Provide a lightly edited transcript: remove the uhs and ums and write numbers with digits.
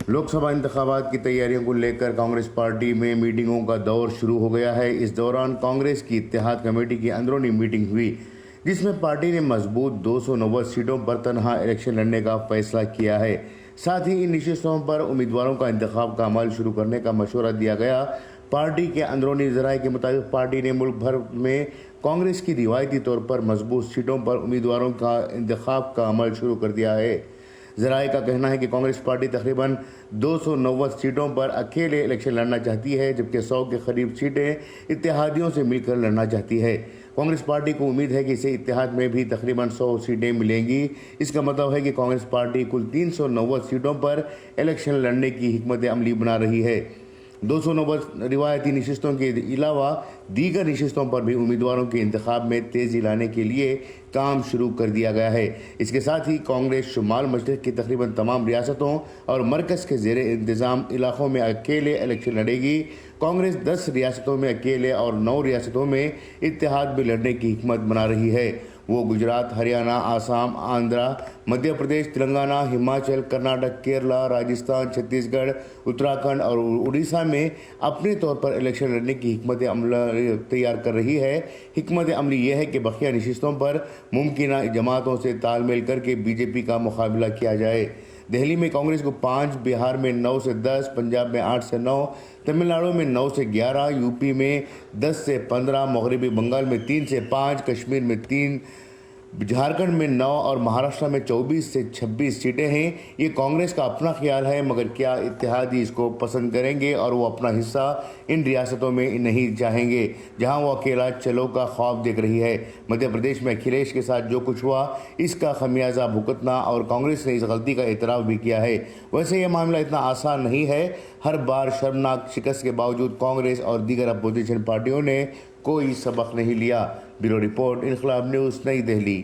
لوک سبھا انتخابات کی تیاریوں کو لے کر کانگریس پارٹی میں میٹنگوں کا دور شروع ہو گیا ہے۔ اس دوران کانگریس کی اتحاد کمیٹی کی اندرونی میٹنگ ہوئی، جس میں پارٹی نے مضبوط 290 سیٹوں پر تنہا الیکشن لڑنے کا فیصلہ کیا ہے۔ ساتھ ہی ان نشستوں پر امیدواروں کا انتخاب کا عمل شروع کرنے کا مشورہ دیا گیا۔ پارٹی کے اندرونی ذرائع کے مطابق پارٹی نے ملک بھر میں کانگریس کی روایتی طور پر مضبوط سیٹوں پر امیدواروں کا انتخاب کا عمل شروع کر دیا ہے۔ ذرائع کا کہنا ہے کہ کانگریس پارٹی تقریباً 290 سیٹوں پر اکیلے الیکشن لڑنا چاہتی ہے، جبکہ 100 کے قریب سیٹیں اتحادیوں سے مل کر لڑنا چاہتی ہے۔ کانگریس پارٹی کو امید ہے کہ اسے اتحاد میں بھی تقریباً 100 سیٹیں ملیں گی۔ اس کا مطلب ہے کہ کانگریس پارٹی کل 390 سیٹوں پر الیکشن لڑنے کی حکمت عملی بنا رہی ہے۔ 290 روایتی نشستوں کے علاوہ دیگر نشستوں پر بھی امیدواروں کے انتخاب میں تیزی لانے کے لیے کام شروع کر دیا گیا ہے۔ اس کے ساتھ ہی کانگریس شمال مشرق کی تقریباً تمام ریاستوں اور مرکز کے زیر انتظام علاقوں میں اکیلے الیکشن لڑے گی۔ کانگریس 10 ریاستوں میں اکیلے اور 9 ریاستوں میں اتحاد میں لڑنے کی حکمت بنا رہی ہے۔ وہ گجرات، ہریانہ، آسام، آندھرا، مدھیہ پردیش، تلنگانہ، ہماچل، کرناٹک، کیرلا، راجستھان، چھتیس گڑھ، اتراکھنڈ اور اڑیسہ میں اپنے طور پر الیکشن لڑنے کی حکمت عملی تیار کر رہی ہے۔ حکمت عملی یہ ہے کہ بقیہ نشستوں پر ممکنہ جماعتوں سے تال میل کر کے بی جے پی کا مقابلہ کیا جائے۔ دہلی میں کانگریس کو 5، بہار میں 9 سے 10، پنجاب میں 8 سے 9، تمل ناڈو میں 9 سے 11، یو پی میں 10 سے 15، مغربی بنگال میں 3 سے 5، کشمیر میں 3، جھارکھنڈ میں 9 اور مہاراشٹر میں 24 سے 26 سیٹیں ہیں۔ یہ کانگریس کا اپنا خیال ہے، مگر کیا اتحادی اس کو پسند کریں گے اور وہ اپنا حصہ ان ریاستوں میں نہیں چاہیں گے جہاں وہ اکیلا چلو کا خواب دیکھ رہی ہے۔ مدھیہ پردیش میں اکھلیش کے ساتھ جو کچھ ہوا، اس کا خمیازہ بھگتنا اور کانگریس نے اس غلطی کا اعتراف بھی کیا ہے۔ ویسے یہ معاملہ اتنا آسان نہیں ہے۔ ہر بار شرمناک شکست کے باوجود کانگریس اور دیگر اپوزیشن پارٹیوں نے کوئی سبق نہیں لیا۔ بیورو رپورٹ، انقلاب نیوز، نئی دہلی۔